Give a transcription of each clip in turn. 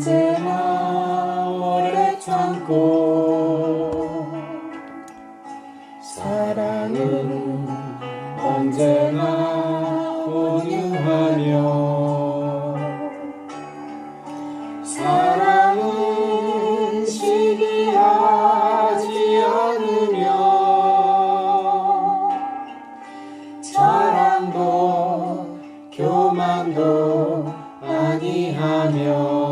언제나 오래 참고 사랑은 언제나 온유하며 사랑은 시기하지 않으며 자랑도 교만도 아니하며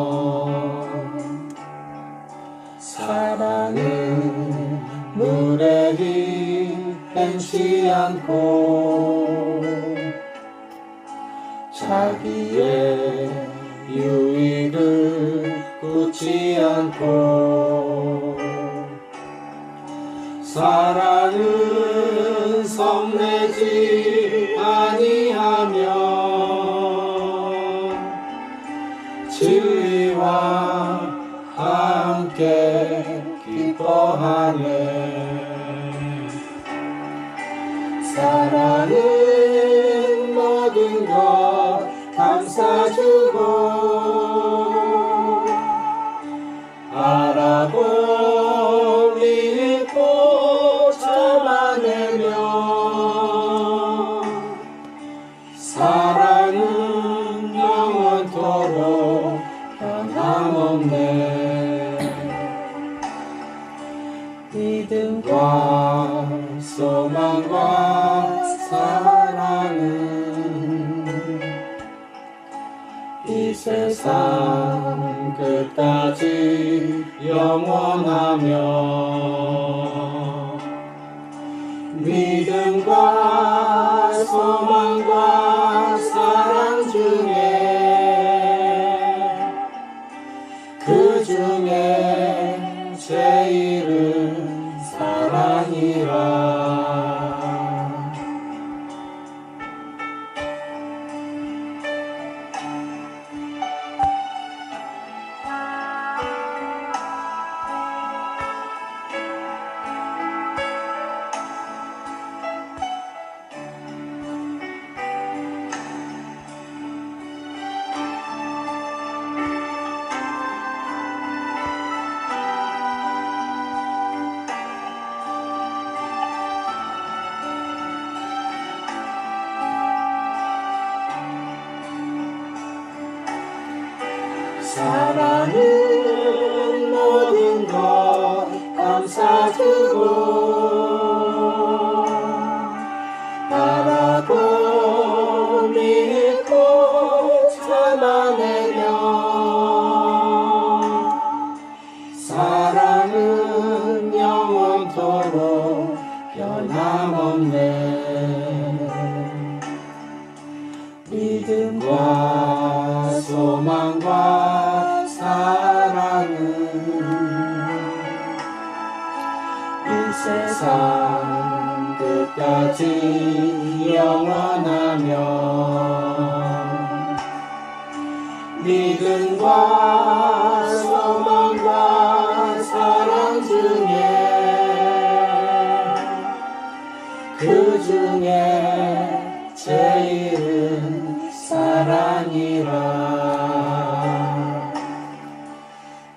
사랑은 무례히 행치 않고 자기의 유익을 묻지 않고 사랑은 성내지 아니하며 진리와 함께 기뻐하네. 사랑은 모든 것 감싸주고 알아보 믿고 참아내며 사랑은 영원토록 변함없네. 믿음과 소망과 사랑은 이 세상 끝까지 영원하며 믿음과 소망과 사랑 중에 그 중에 제일은 사랑이라. 사랑은 모든 것 감싸주고 바라고 믿고 참아내며 사랑은 영원토록 변함없네. 믿음과 소망과 사랑은 이 세상 끝까지 영원하며 믿음과 소망과 사랑 중에 그 중에 제일은 사랑이라.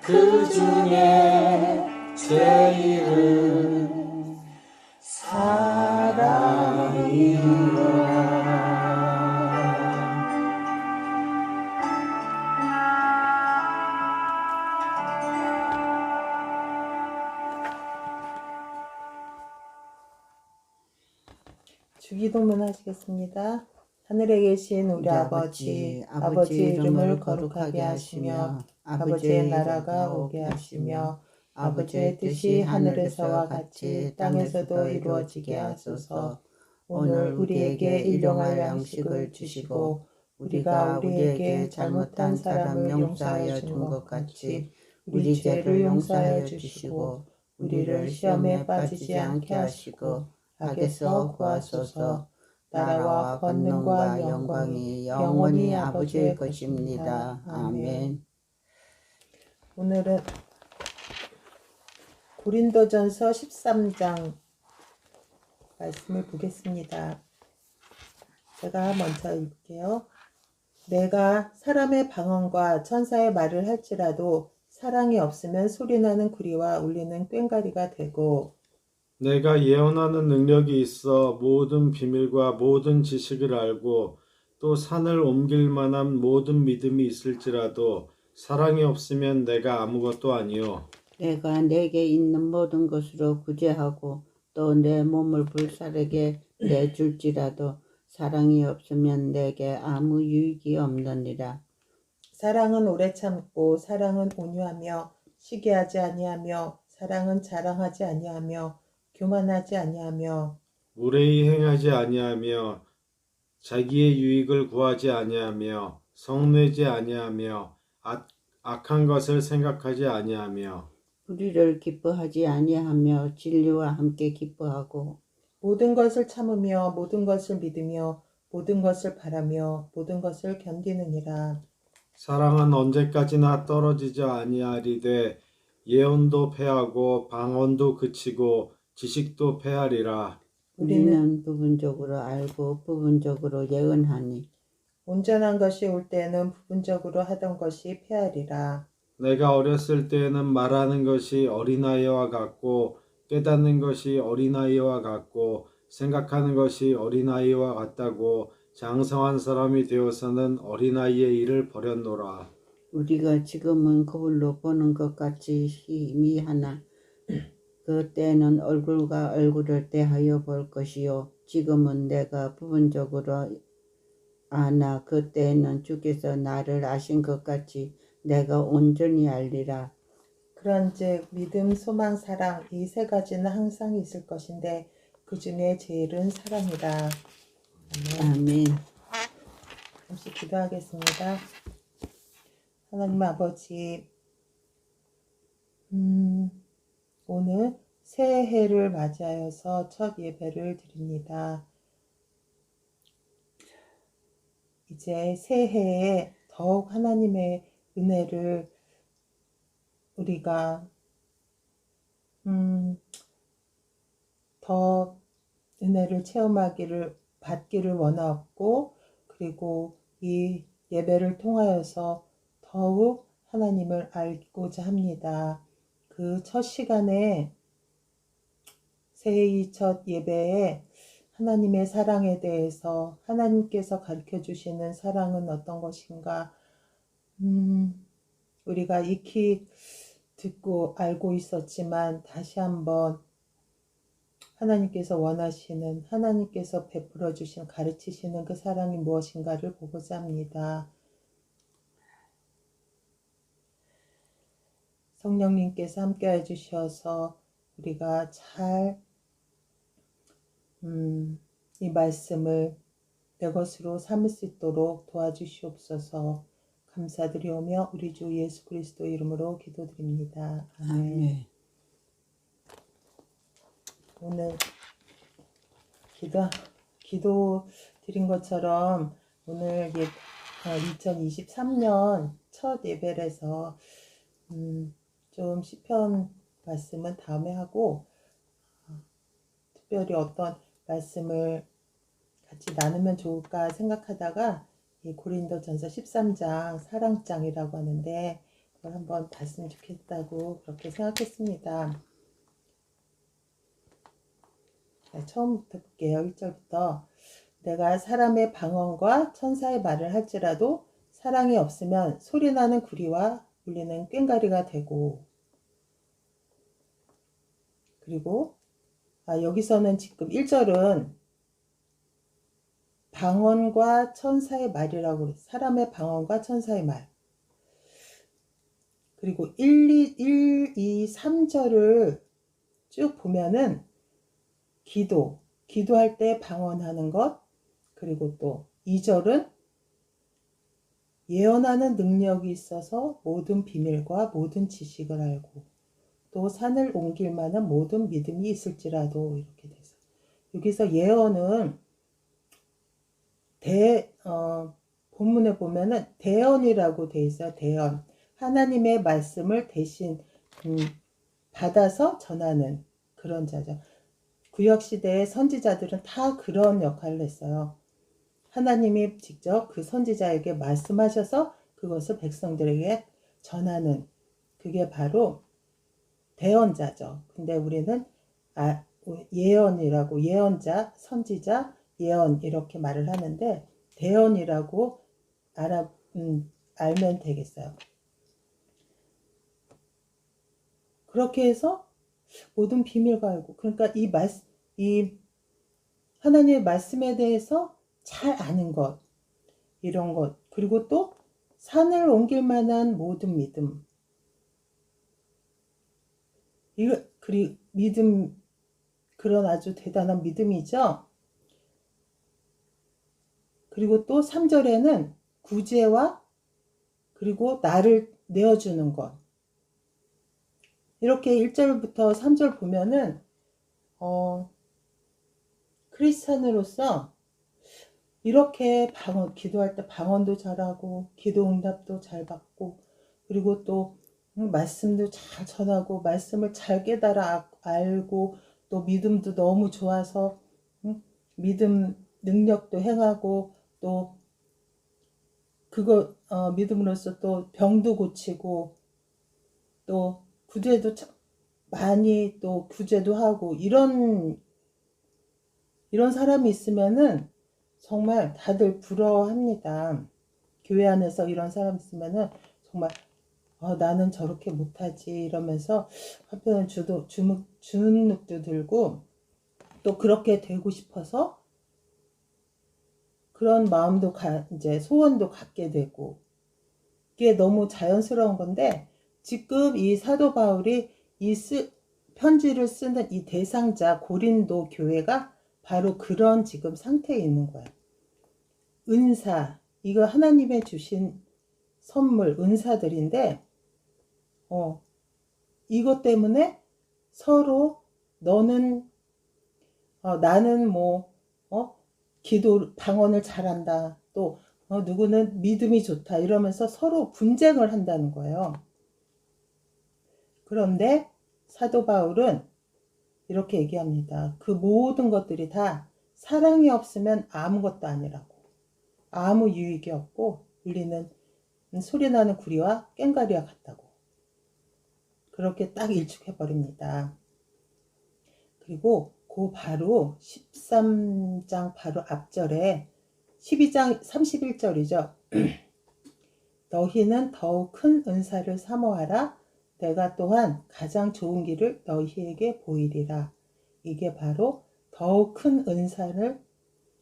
그 중에 제일은 사랑이라. 주기도문 하시겠습니다. 하늘에 계신 우리 아버지 이름을 거룩하게 하시며 아버지의 나라가 오게 하시며 아버지의 뜻이 하늘에서와 같이 땅에서도 이루어지게 하소서. 오늘 우리에게 일용할 양식을 주시고 우리가 우리에게 잘못한 사람을 용서하여 준 것 같이 우리 죄를 용서하여 주시고 우리를 시험에 빠지지 않게 하시고 악에서 구하소서. 나라와 권능과 영광이 영원히 아버지의 것입니다. 아멘. 오늘은 고린도전서 13장 말씀을 보겠습니다. 제가 먼저 읽을게요. 내가 사람의 방언과 천사의 말을 할지라도 사랑이 없으면 소리나는 구리와 울리는 꽹과리가 되고 내가 예언하는 능력이 있어 모든 비밀과 모든 지식을 알고 또 산을 옮길 만한 모든 믿음이 있을지라도 사랑이 없으면 내가 아무것도 아니요. 내가 내게 있는 모든 것으로 구제하고 또 내 몸을 불사르게 내줄지라도 사랑이 없으면 내게 아무 유익이 없느니라. 사랑은 오래 참고 사랑은 온유하며 시기하지 아니하며 사랑은 자랑하지 아니하며 교만하지 아니하며 무례히 행하지 아니하며 자기의 유익을 구하지 아니하며 성내지 아니하며 악한 것을 생각하지 아니하며 불의를 기뻐하지 아니하며 진리와 함께 기뻐하고 모든 것을 참으며 모든 것을 믿으며 모든 것을 바라며 모든 것을 견디느니라. 사랑은 언제까지나 떨어지지 아니하리되 예언도 패하고 방언도 그치고 지식도 패하리라. 우리는 부분적으로 알고 부분적으로 예언하니 온전한 것이 올 때에는 부분적으로 하던 것이 패하리라. 내가 어렸을 때에는 말하는 것이 어린아이와 같고 깨닫는 것이 어린아이와 같고 생각하는 것이 어린아이와 같다고 장성한 사람이 되어서는 어린아이의 일을 버렸노라. 우리가 지금은 거울로 보는 것 같이 희미하나 그때는 얼굴과 얼굴을 대하여 볼 것이요 지금은 내가 부분적으로 아나 그때는 주께서 나를 아신 것 같이 내가 온전히 알리라. 그런즉 믿음, 소망, 사랑 이 세 가지는 항상 있을 것인데 그 중에 제일은 사랑이다. 아멘. 잠시 기도하겠습니다. 하나님 아버지, 오늘 새해를 맞이하여서 첫 예배를 드립니다. 이제 새해에 더욱 하나님의 은혜를 우리가 더 은혜를 체험하기를 받기를 원하고 그리고 이 예배를 통하여서 더욱 하나님을 알고자 합니다. 그 첫 시간에 새해의 첫 예배에 하나님의 사랑에 대해서 하나님께서 가르쳐 주시는 사랑은 어떤 것인가 우리가 익히 듣고 알고 있었지만 다시 한번 하나님께서 원하시는 하나님께서 베풀어 주신 가르치시는 그 사랑이 무엇인가를 보고자 합니다. 성령님께서 함께해 주셔서 우리가 잘 이 말씀을 내 것으로 삼을 수 있도록 도와주시옵소서. 감사드리오며 우리 주 예수 그리스도 이름으로 기도드립니다. 아멘. 오늘 기도 드린 것처럼 오늘 2023년 첫 예배라서 좀 시편 말씀은 다음에 하고 특별히 어떤 말씀을 같이 나누면 좋을까 생각하다가 이 고린도전서 13장 사랑장이라고 하는데 그걸 한번 봤으면 좋겠다고 그렇게 생각했습니다. 처음부터 볼게요. 1절부터 내가 사람의 방언과 천사의 말을 할지라도 사랑이 없으면 소리나는 구리와 울리는 꽹과리가 되고 그리고 여기서는 지금 1절은 방언과 천사의 말이라고 그래요. 사람의 방언과 천사의 말. 그리고 1, 2, 3절을 쭉 보면은 기도할 때 방언하는 것, 그리고 또 2절은 예언하는 능력이 있어서 모든 비밀과 모든 지식을 알고 또 산을 옮길 만한 모든 믿음이 있을지라도 이렇게 돼서 여기서 예언은 본문에 보면은 대언이라고 돼 있어요. 대언. 하나님의 말씀을 대신 받아서 전하는 그런 자죠. 구약시대의 선지자들은 다 그런 역할을 했어요. 하나님이 직접 그 선지자에게 말씀하셔서 그것을 백성들에게 전하는 그게 바로 대언자죠. 근데 우리는 예언이라고 예언자, 선지자, 예언 이렇게 말을 하는데 대언이라고 알면 되겠어요. 그렇게 해서 모든 비밀과 알고 그러니까 이 하나님의 말씀에 대해서 잘 아는 것 이런 것 그리고 또 산을 옮길 만한 모든 믿음 그리 믿음 그런 아주 대단한 믿음이죠. 그리고 또 3절에는 구제와 그리고 나를 내어주는 것 이렇게 1절부터 3절 보면은 크리스찬으로서 이렇게 기도할 때 방언도 잘하고 기도 응답도 잘 받고 그리고 또 말씀도 잘 전하고 말씀을 잘 깨달아 알고 또 믿음도 너무 좋아서 믿음 능력도 행하고 또 그거 믿음으로써 또 병도 고치고 또 구제도 많이 또 구제도 하고 이런 사람이 있으면은 정말 다들 부러워합니다. 교회 안에서 이런 사람 있으면은 정말 나는 저렇게 못하지 이러면서 한편은 주눅도 들고 또 그렇게 되고 싶어서 그런 마음도 이제 소원도 갖게 되고 이게 너무 자연스러운 건데 지금 이 사도 바울이 편지를 쓰는 이 대상자 고린도 교회가 바로 그런 지금 상태에 있는 거야. 은사, 이거 하나님의 주신 선물, 은사들인데, 이것 때문에 서로 나는 방언을 잘한다. 또, 누구는 믿음이 좋다. 이러면서 서로 분쟁을 한다는 거예요. 그런데 사도 바울은 이렇게 얘기합니다. 그 모든 것들이 다 사랑이 없으면 아무것도 아니라고. 아무 유익이 없고 우리는 소리나는 구리와 꽹과리와 같다고. 그렇게 딱 일축해버립니다. 그리고 그 바로 13장 바로 앞절에 12장 31절이죠. 너희는 더욱 큰 은사를 사모하라. 내가 또한 가장 좋은 길을 너희에게 보이리라. 이게 바로 더욱 큰 은사를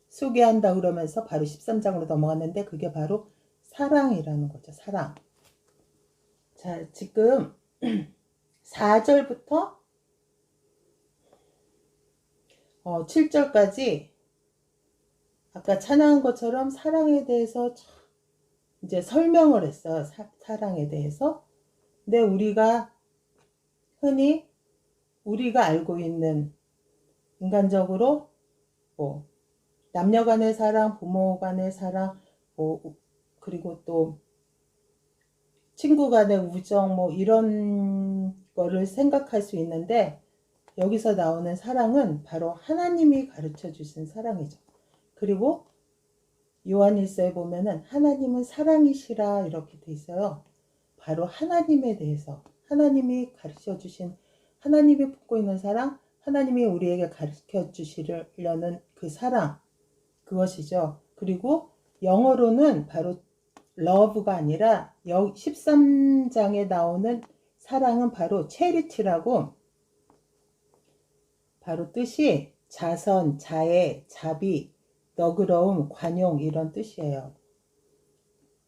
소개한다 그러면서 바로 13장으로 넘어갔는데 그게 바로 사랑이라는 거죠. 사랑. 자, 지금 4절부터 7절까지 아까 찬양한 것처럼 사랑에 대해서 이제 설명을 했어요. 사랑에 대해서. 근데 흔히 우리가 알고 있는 인간적으로 남녀 간의 사랑, 부모 간의 사랑, 그리고 또 친구 간의 우정 이런 거를 생각할 수 있는데 여기서 나오는 사랑은 바로 하나님이 가르쳐 주신 사랑이죠. 그리고 요한일서에 보면은 하나님은 사랑이시라 이렇게 돼 있어요. 바로 하나님에 대해서 하나님이 가르쳐 주신 하나님이 품고 있는 사랑, 하나님이 우리에게 가르쳐 주시려는 그 사랑 그것이죠. 그리고 영어로는 바로 love가 아니라 13장에 나오는 사랑은 바로 charity라고 바로 뜻이 자선, 자애, 자비, 너그러움, 관용 이런 뜻이에요.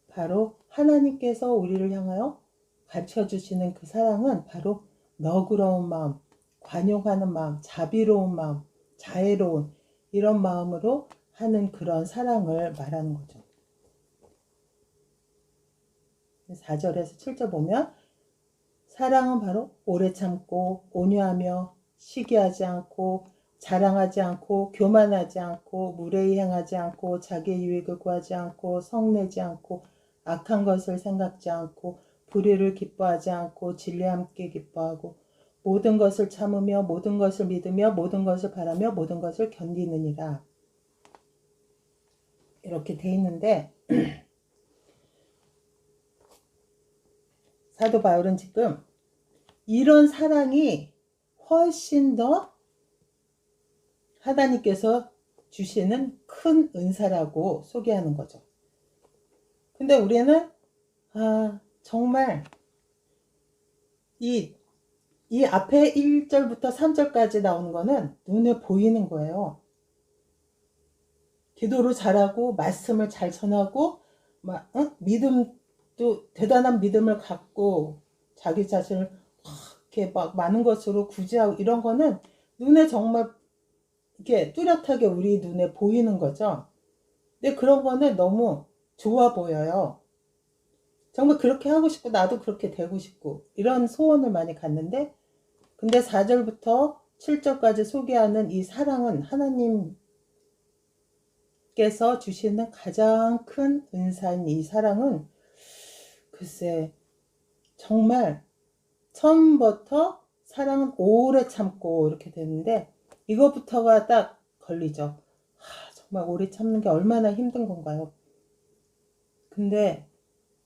바로 하나님께서 우리를 향하여 가르쳐 주시는 그 사랑은 바로 너그러운 마음, 관용하는 마음, 자비로운 마음, 자애로운 이런 마음으로 하는 그런 사랑을 말하는 거죠. 4절에서 7절 보면 사랑은 바로 오래 참고 온유하며 시기하지 않고 자랑하지 않고 교만하지 않고 무례히 행하지 않고 자기의 유익을 구하지 않고 성내지 않고 악한 것을 생각지 않고 불의를 기뻐하지 않고 진리와 함께 기뻐하고 모든 것을 참으며 모든 것을 믿으며 모든 것을 바라며 모든 것을 견디느니라. 이렇게 돼 있는데 사도 바울은 지금 이런 사랑이 훨씬 더 하나님께서 주시는 큰 은사라고 소개하는 거죠. 근데 우리는 정말 이 앞에 1절부터 3절까지 나오는 거는 눈에 보이는 거예요. 기도를 잘하고 말씀을 잘 전하고 믿음도 대단한 믿음을 갖고 자기 자신을 이렇게 막 많은 것으로 구제하고 이런 거는 눈에 정말 이렇게 뚜렷하게 우리 눈에 보이는 거죠. 근데 그런 거는 너무 좋아 보여요. 정말 그렇게 하고 싶고 나도 그렇게 되고 싶고 이런 소원을 많이 갖는데 근데 4절부터 7절까지 소개하는 이 사랑은 하나님께서 주시는 가장 큰 은사인 이 사랑은 글쎄 정말 처음부터 사랑은 오래 참고 이렇게 되는데 이거부터가 딱 걸리죠. 정말 오래 참는 게 얼마나 힘든 건가요? 근데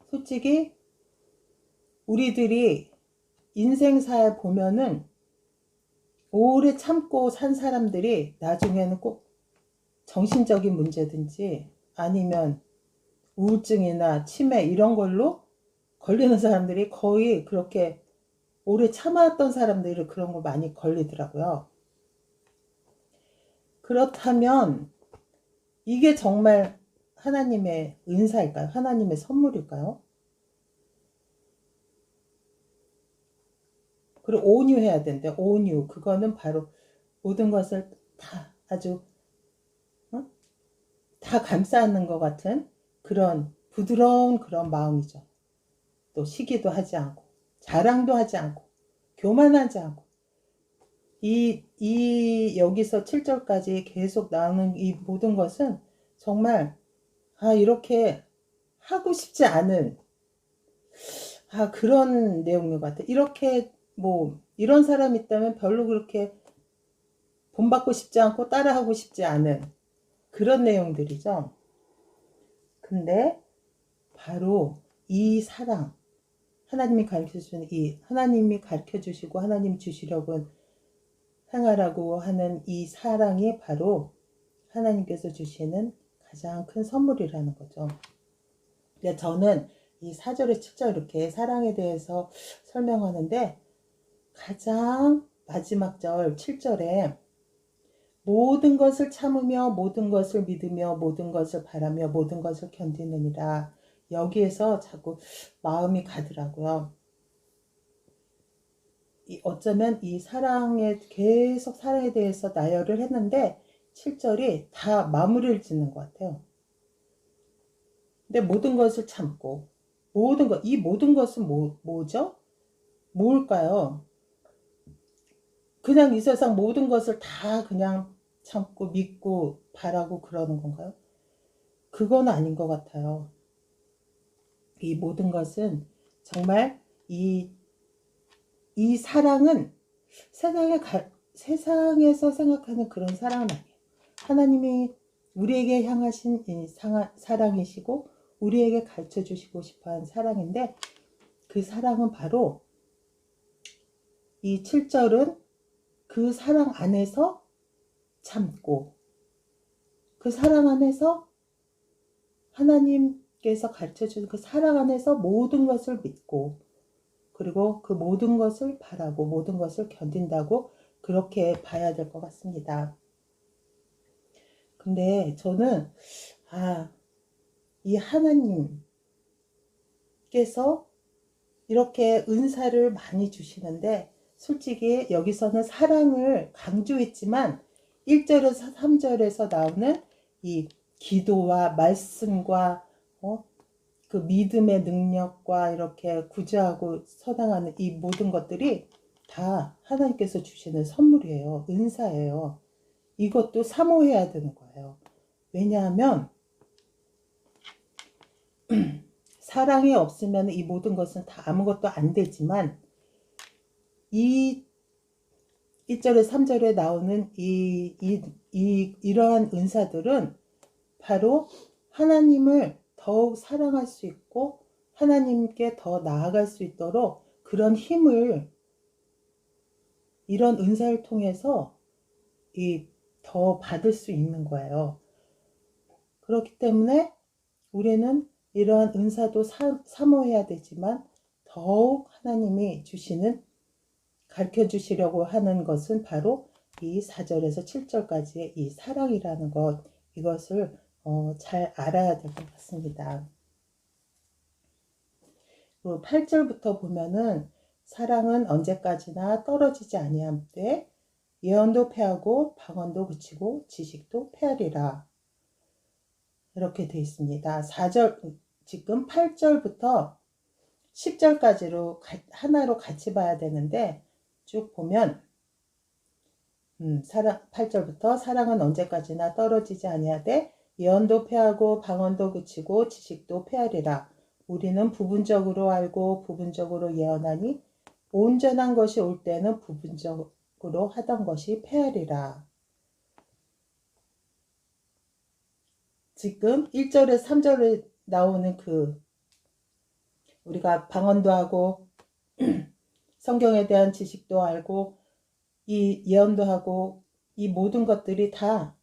솔직히 우리들이 인생사에 보면은 오래 참고 산 사람들이 나중에는 꼭 정신적인 문제든지 아니면 우울증이나 치매 이런 걸로 걸리는 사람들이 거의 그렇게 오래 참았던 사람들이 그런 거 많이 걸리더라고요. 그렇다면 이게 정말 하나님의 은사일까요? 하나님의 선물일까요? 그리고 온유해야 된대. 온유. 그거는 바로 모든 것을 다 아주 다 감싸는 것 같은 그런 부드러운 그런 마음이죠. 또 시기도 하지 않고 자랑도 하지 않고 교만하지 않고 여기서 7절까지 계속 나오는 이 모든 것은 정말 이렇게 하고 싶지 않은 그런 내용인 것 같아요. 이렇게 이런 사람이 있다면 별로 그렇게 본받고 싶지 않고 따라하고 싶지 않은 그런 내용들이죠. 근데 바로 이 사랑 하나님이 가르쳐주는 하나님이 가르쳐주시고 하나님 주시려고 행하라고 하는 이 사랑이 바로 하나님께서 주시는 가장 큰 선물이라는 거죠. 근데 저는 이 4절에 7절 이렇게 사랑에 대해서 설명하는데 가장 마지막 절 7절에 모든 것을 참으며 모든 것을 믿으며 모든 것을 바라며 모든 것을 견디느니라 여기에서 자꾸 마음이 가더라고요. 어쩌면 이 계속 사랑에 대해서 나열을 했는데 7절이 다 마무리를 짓는 것 같아요. 근데 모든 것을 참고 이 모든 것은 뭐죠? 뭘까요? 그냥 이 세상 모든 것을 다 그냥 참고 믿고 바라고 그러는 건가요? 그건 아닌 것 같아요. 이 모든 것은 정말 이 사랑은 세상에서 생각하는 그런 사랑은 아니에요. 하나님이 우리에게 향하신 사랑이시고 우리에게 가르쳐 주시고 싶어하는 사랑인데 그 사랑은 바로 이 7절은 그 사랑 안에서 참고 그 사랑 안에서 하나님께서 가르쳐 주는 그 사랑 안에서 모든 것을 믿고 그리고 그 모든 것을 바라고 모든 것을 견딘다고 그렇게 봐야 될 것 같습니다. 근데 저는 이 하나님께서 이렇게 은사를 많이 주시는데 솔직히 여기서는 사랑을 강조했지만 1절에서 3절에서 나오는 이 기도와 말씀과 그 믿음의 능력과 이렇게 구제하고 선행하는 이 모든 것들이 다 하나님께서 주시는 선물이에요. 은사예요. 이것도 사모해야 되는 거예요. 왜냐하면 사랑이 없으면 이 모든 것은 다 아무것도 안 되지만 이 1절에 3절에 나오는 이러한 은사들은 바로 하나님을 더욱 사랑할 수 있고 하나님께 더 나아갈 수 있도록 그런 힘을 이런 은사를 통해서 더 받을 수 있는 거예요. 그렇기 때문에 우리는 이러한 은사도 사모해야 되지만 더욱 하나님이 주시는 가르쳐 주시려고 하는 것은 바로 이 4절에서 7절까지의 이 사랑이라는 것, 이것을 잘 알아야 될 것 같습니다. 그리고 8절부터 보면은 사랑은 언제까지나 떨어지지 아니함되 예언도 패하고 방언도 그치고 지식도 패하리라. 이렇게 되어 있습니다. 4절, 지금 8절부터 10절까지로 하나로 같이 봐야 되는데 쭉 보면 8절부터 사랑은 언제까지나 떨어지지 아니하되 예언도 패하고 방언도 그치고 지식도 패하리라. 우리는 부분적으로 알고 부분적으로 예언하니 온전한 것이 올 때는 부분적으로 하던 것이 패하리라. 지금 1절에 3절에 나오는 우리가 방언도 하고 성경에 대한 지식도 알고 이 예언도 하고 이 모든 것들이 다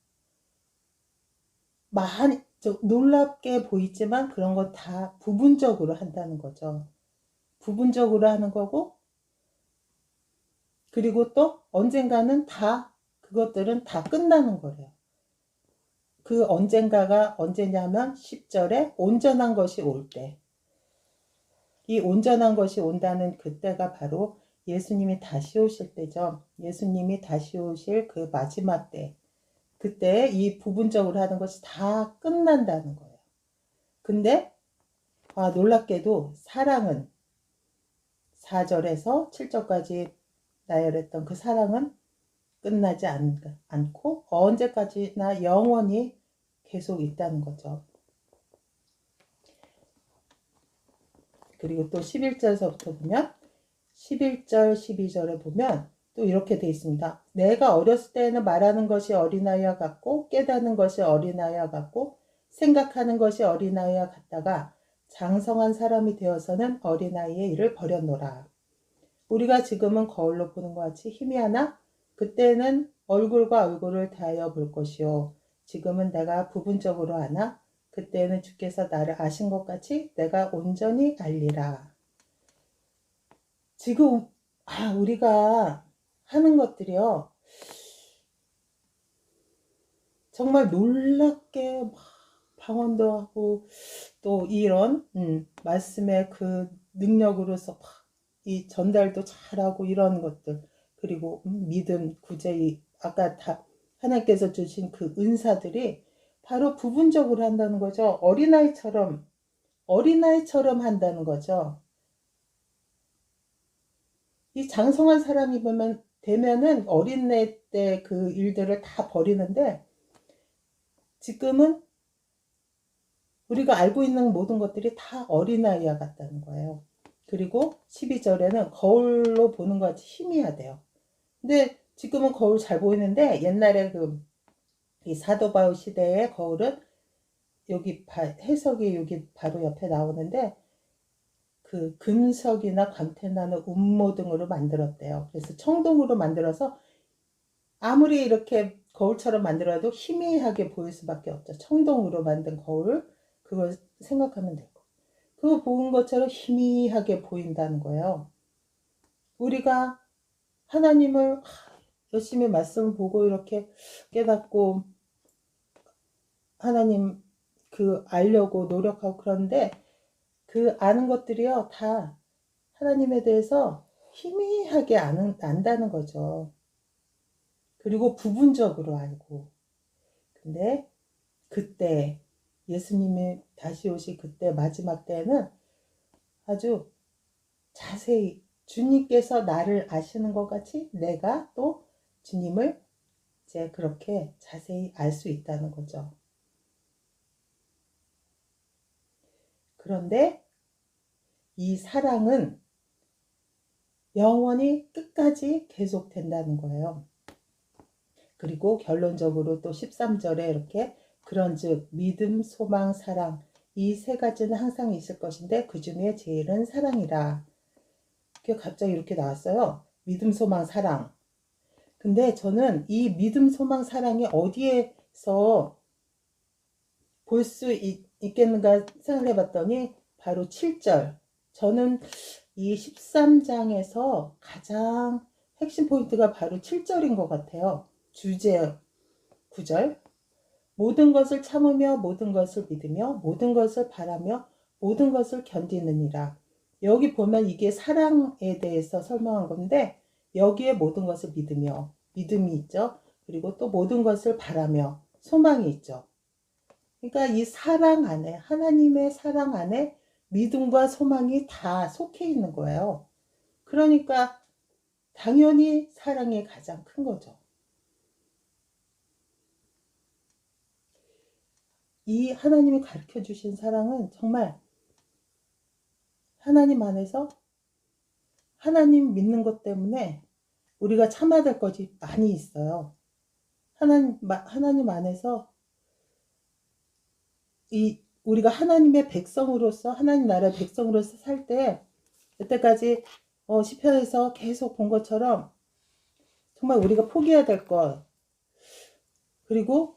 많이 놀랍게 보이지만 그런 거 다 부분적으로 한다는 거죠. 부분적으로 하는 거고 그리고 또 언젠가는 그것들은 다 끝나는 거래요. 그 언젠가가 언제냐면 10절에 온전한 것이 올 때. 이 온전한 것이 온다는 그때가 바로 예수님이 다시 오실 때죠. 예수님이 다시 오실 그 마지막 때. 그때 이 부분적으로 하는 것이 다 끝난다는 거예요. 근데 놀랍게도 사랑은 4절에서 7절까지 나열했던 그 사랑은 끝나지 않고 언제까지나 영원히 계속 있다는 거죠. 그리고 또 11절서부터 보면 11절, 12절에 보면 또 이렇게 되어 있습니다. 내가 어렸을 때에는 말하는 것이 어린아이와 같고 깨닫는 것이 어린아이와 같고 생각하는 것이 어린아이와 같다가 장성한 사람이 되어서는 어린아이의 일을 버렸노라. 우리가 지금은 거울로 보는 것 같이 희미하나 그때는 얼굴과 얼굴을 대하여 볼 것이요. 지금은 내가 부분적으로 아나 그때는 주께서 나를 아신 것 같이 내가 온전히 알리라. 지금 우리가 하는 것들이요. 정말 놀랍게 방언도 하고 또 이런 말씀의 그 능력으로서 이 전달도 잘하고 이런 것들 그리고 믿음, 구제 아까 다 하나님께서 주신 그 은사들이 바로 부분적으로 한다는 거죠. 어린아이처럼 한다는 거죠. 이 장성한 사람이 되면은 어린애 때 그 일들을 다 버리는데 지금은 우리가 알고 있는 모든 것들이 다 어린아이와 같다는 거예요. 그리고 12절에는 거울로 보는 것 같이 희미하대요. 근데 지금은 거울 잘 보이는데 옛날에 이 사도 바울 시대의 거울은 해석이 여기 바로 옆에 나오는데 그 금석이나 광택나는 운모 등으로 만들었대요. 그래서 청동으로 만들어서 아무리 이렇게 거울처럼 만들어도 희미하게 보일 수밖에 없죠. 청동으로 만든 거울 그걸 생각하면 되고 그거 보는 것처럼 희미하게 보인다는 거예요. 우리가 하나님을 열심히 말씀을 보고 이렇게 깨닫고 하나님 알려고 노력하고 그런데 그 아는 것들이요 다 하나님에 대해서 희미하게 안다는 거죠. 그리고 부분적으로 알고 근데 그때 예수님이 다시 오실 그때 마지막 때는 아주 자세히 주님께서 나를 아시는 것 같이 내가 또 주님을 이제 그렇게 자세히 알 수 있다는 거죠. 그런데 이 사랑은 영원히 끝까지 계속된다는 거예요. 그리고 결론적으로 또 13절에 이렇게 그런즉 믿음, 소망, 사랑 이 세 가지는 항상 있을 것인데 그 중에 제일은 사랑이라. 그게 갑자기 이렇게 나왔어요. 믿음, 소망, 사랑. 근데 저는 이 믿음, 소망, 사랑이 어디에서 볼 수 있겠는가 생각해 봤더니 바로 7절. 저는 이 13장에서 가장 핵심 포인트가 바로 7절인 것 같아요. 주제 9절. 모든 것을 참으며 모든 것을 믿으며 모든 것을 바라며 모든 것을 견디느니라. 여기 보면 이게 사랑에 대해서 설명한 건데 여기에 모든 것을 믿으며 믿음이 있죠. 그리고 또 모든 것을 바라며 소망이 있죠. 그러니까 이 사랑 안에 하나님의 사랑 안에 믿음과 소망이 다 속해 있는 거예요. 그러니까 당연히 사랑이 가장 큰 거죠. 이 하나님이 가르쳐 주신 사랑은 정말 하나님 안에서 하나님 믿는 것 때문에 우리가 참아야 될 것이 많이 있어요. 하나님 안에서 우리가 하나님의 백성으로서 하나님 나라의 백성으로서 살 때 여태까지 시편에서 계속 본 것처럼 정말 우리가 포기해야 될 것 그리고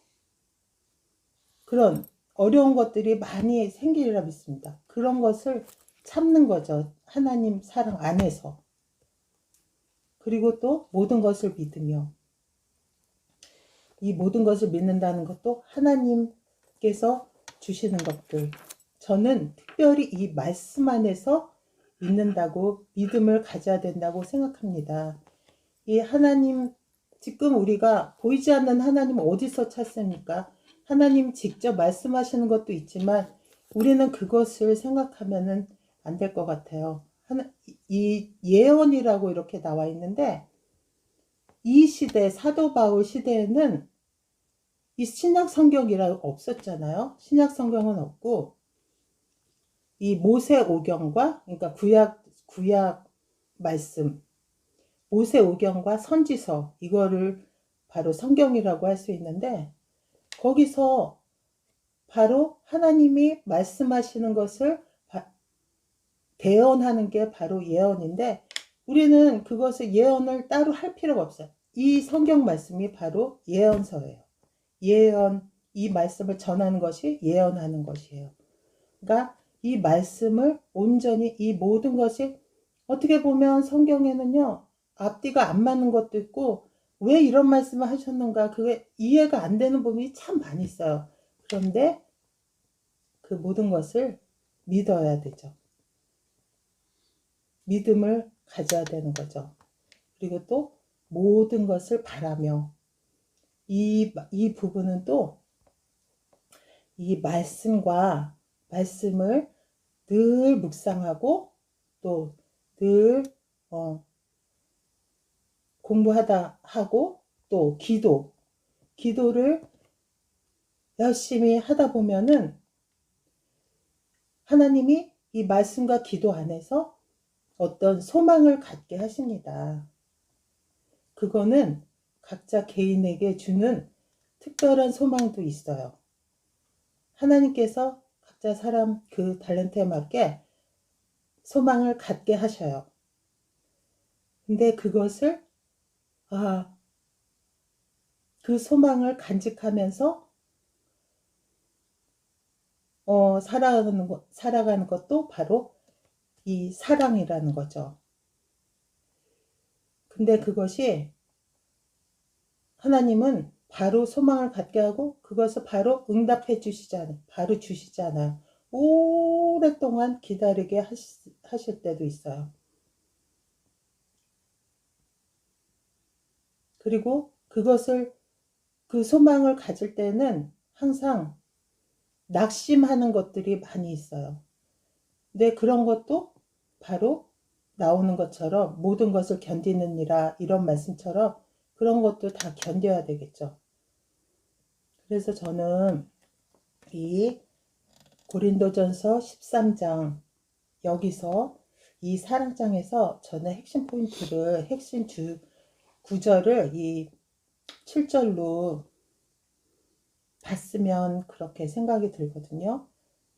그런 어려운 것들이 많이 생기리라 믿습니다. 그런 것을 참는 거죠. 하나님 사랑 안에서. 그리고 또 모든 것을 믿으며 이 모든 것을 믿는다는 것도 하나님께서 주시는 것들. 저는 특별히 이 말씀 안에서 믿는다고 믿음을 가져야 된다고 생각합니다. 이 하나님 지금 우리가 보이지 않는 하나님 어디서 찾습니까? 하나님 직접 말씀하시는 것도 있지만 우리는 그것을 생각하면은 안 될 것 같아요. 이 예언이라고 이렇게 나와 있는데 이 시대 사도 바울 시대에는 이 신약 성경이라고 없었잖아요. 신약 성경은 없고 이 모세오경과 그러니까 구약 말씀 모세오경과 선지서 이거를 바로 성경이라고 할 수 있는데 거기서 바로 하나님이 말씀하시는 것을 대언하는 게 바로 예언인데 우리는 그것을 예언을 따로 할 필요가 없어요. 이 성경 말씀이 바로 예언서예요. 이 말씀을 전하는 것이 예언하는 것이에요. 그러니까 이 말씀을 온전히 이 모든 것이 어떻게 보면 성경에는요 앞뒤가 안 맞는 것도 있고 왜 이런 말씀을 하셨는가 그게 이해가 안 되는 부분이 참 많이 있어요. 그런데 그 모든 것을 믿어야 되죠. 믿음을 가져야 되는 거죠. 그리고 또 모든 것을 바라며 이 부분은 또 이 말씀을 늘 묵상하고 또 늘 공부하다 하고 또 기도를 열심히 하다 보면은 하나님이 이 말씀과 기도 안에서 어떤 소망을 갖게 하십니다. 그거는 각자 개인에게 주는 특별한 소망도 있어요. 하나님께서 각자 사람 그 탤런트에 맞게 소망을 갖게 하셔요. 근데 그것을 그 소망을 간직하면서 살아가는 것도 바로 이 사랑이라는 거죠. 근데 그것이 하나님은 바로 소망을 갖게 하고 그것을 바로 응답해 주시잖아요. 바로 주시잖아요. 오랫동안 기다리게 하실 때도 있어요. 그리고 그 소망을 가질 때는 항상 낙심하는 것들이 많이 있어요. 근데 그런 것도 바로 나오는 것처럼 모든 것을 견디느니라 이런 말씀처럼 그런 것도 다 견뎌야 되겠죠. 그래서 저는 이 고린도전서 13장 여기서 이 사랑장에서 저는 핵심 포인트를 핵심 구절을 이 7절로 봤으면 그렇게 생각이 들거든요.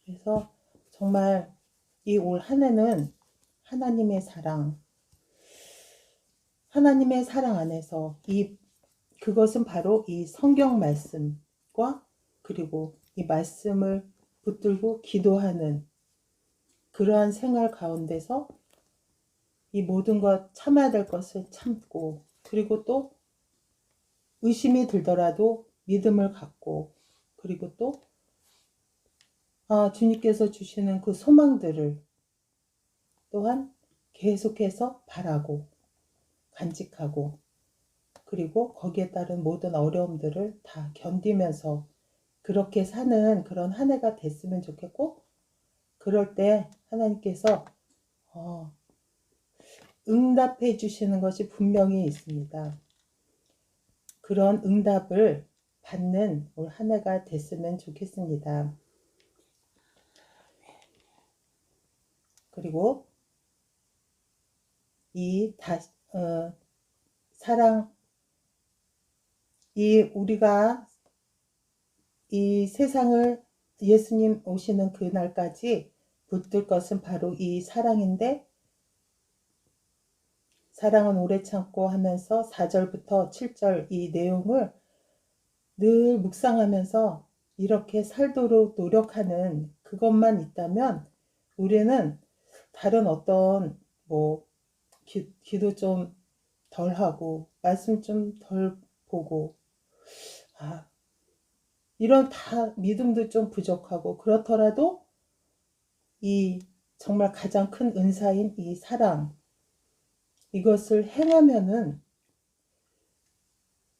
그래서 정말 이 올 한 해는 하나님의 사랑 안에서 그것은 바로 이 성경 말씀과 그리고 이 말씀을 붙들고 기도하는 그러한 생활 가운데서 이 모든 것 참아야 될 것을 참고 그리고 또 의심이 들더라도 믿음을 갖고 그리고 또 주님께서 주시는 그 소망들을 또한 계속해서 바라고 간직하고 그리고 거기에 따른 모든 어려움들을 다 견디면서 그렇게 사는 그런 한 해가 됐으면 좋겠고 그럴 때 하나님께서 응답해 주시는 것이 분명히 있습니다. 그런 응답을 받는 올 한 해가 됐으면 좋겠습니다. 그리고 우리가 이 세상을 예수님 오시는 그날까지 붙들 것은 바로 이 사랑인데 사랑은 오래 참고 하면서 4절부터 7절 이 내용을 늘 묵상하면서 이렇게 살도록 노력하는 그것만 있다면 우리는 다른 어떤 기도 좀 덜 하고 말씀 좀 덜 보고 이런 다 믿음도 좀 부족하고 그렇더라도 이 정말 가장 큰 은사인 이 사랑 이것을 행하면은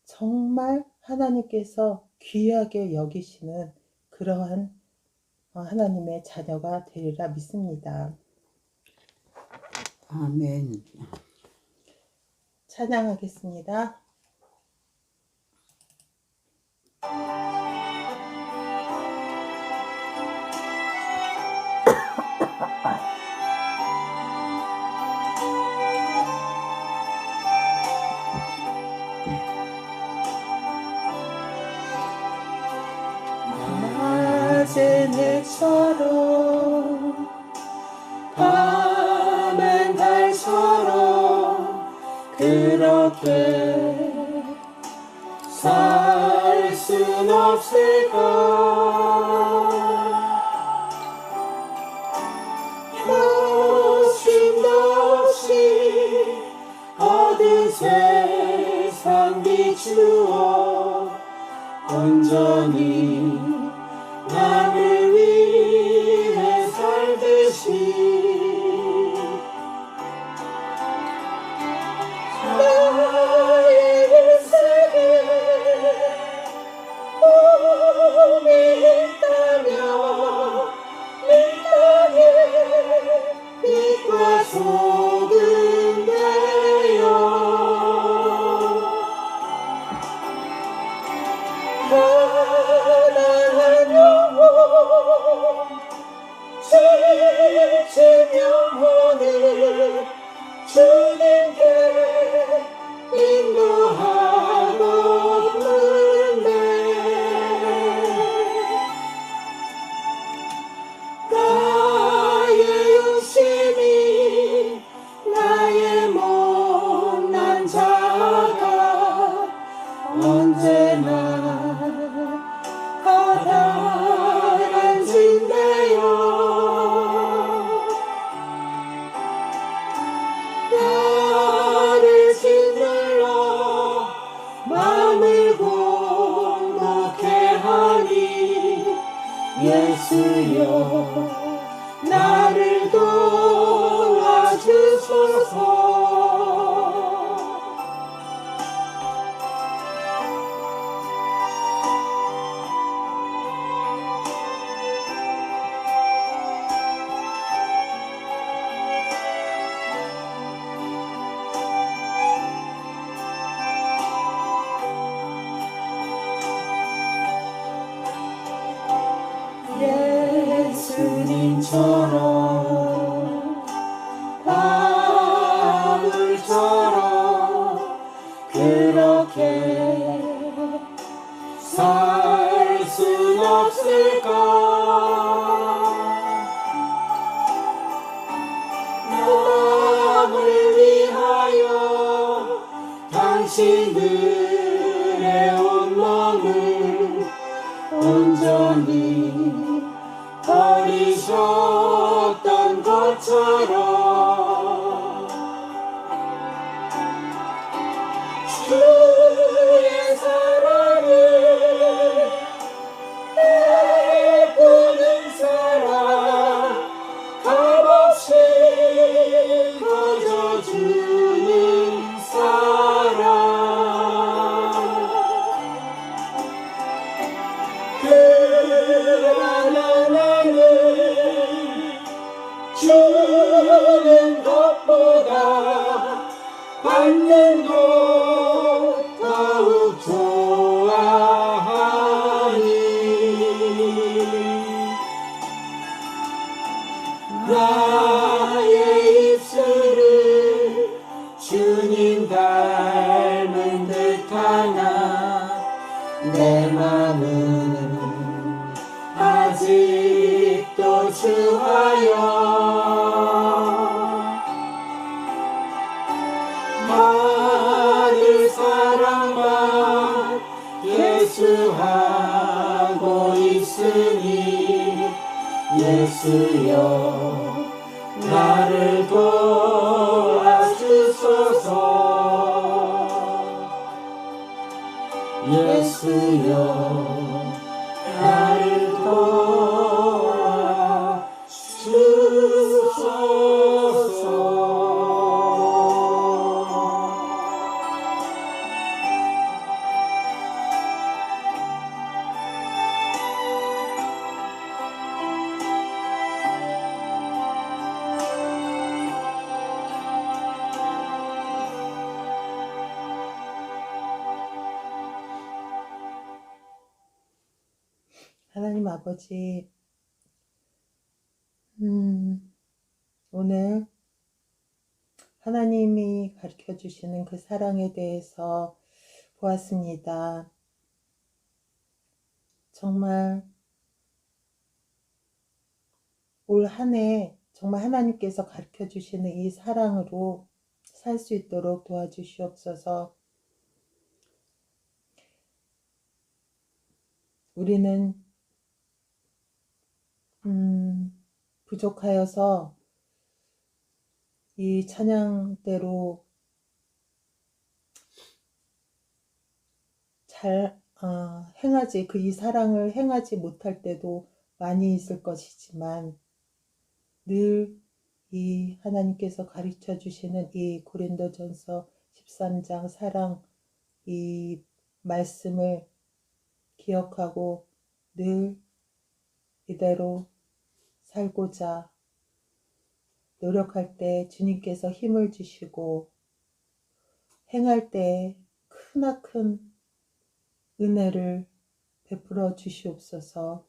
정말 하나님께서 귀하게 여기시는 그러한 하나님의 자녀가 되리라 믿습니다. 아멘. 찬양하겠습니다. 낮은 해처럼 밤엔 달처럼 그렇게 살 순 없을까 욕심도 없이 얻은 세상 비추어 온전히 나를 위해 살듯이 나의 인생에 꿈이 있다면 이 땅에 빛과 소금 되어 가난한 영혼 지친 영혼을 주님께 인도하고픈데 나의 욕심이 나의 못난 자가 언제나 가라앉은데요 나를 짓눌러 마음을 공독해 하니 예수여 나를 도와주소서 예수님처럼 바울처럼 그렇게 살 수 당신들의 온몸을 온전히 버리셨던 것처럼 주의 사랑을 베푸는 사랑 값없이 거저주는 사랑 그러나 나는 주는 것보다 받는 것 더욱 좋아하니 나의 입술을 주님 닮은 듯하나 내 맘은 아직도 주하여 받을 사랑만 예수하고 있으니 예수여 나를 도와주소서 예수여 나를 도와주소서 하나님 아버지, 오늘 하나님이 가르쳐 주시는 그 사랑에 대해서 보았습니다. 정말 올 한 해 정말 하나님께서 가르쳐 주시는 이 사랑으로 살 수 있도록 도와주시옵소서. 우리는 부족하여서 이 찬양대로 잘 행하지 이 사랑을 행하지 못할 때도 많이 있을 것이지만 늘 이 하나님께서 가르쳐 주시는 이 고린도전서 13장 사랑 이 말씀을 기억하고 늘 이대로 살고자 노력할 때 주님께서 힘을 주시고 행할 때 크나큰 은혜를 베풀어 주시옵소서.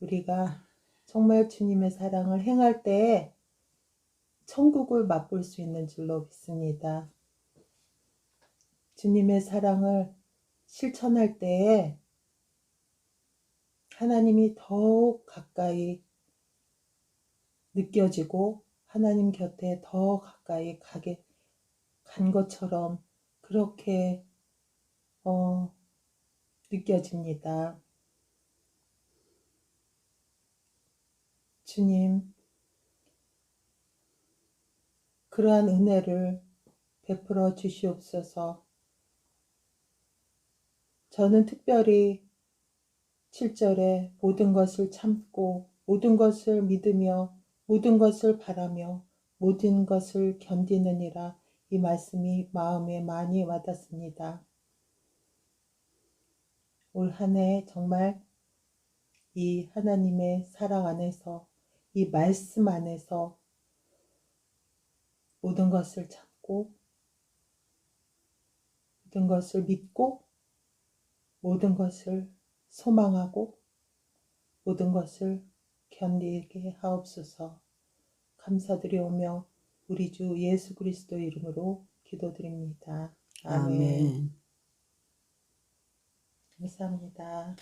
우리가 정말 주님의 사랑을 행할 때에 천국을 맛볼 수 있는 줄로 믿습니다. 주님의 사랑을 실천할 때에 하나님이 더욱 가까이 느껴지고 하나님 곁에 더 가까이 간 것처럼 그렇게 느껴집니다. 주님, 그러한 은혜를 베풀어 주시옵소서. 저는 특별히 7절에 모든 것을 참고 모든 것을 믿으며 모든 것을 바라며 모든 것을 견디느니라 이 말씀이 마음에 많이 와닿습니다. 올 한 해 정말 이 하나님의 사랑 안에서 이 말씀 안에서 모든 것을 참고 모든 것을 믿고 모든 것을 소망하고 모든 것을 견디게 하옵소서. 감사드리오며 우리 주 예수 그리스도 이름으로 기도드립니다. 아멘. 아멘. 감사합니다.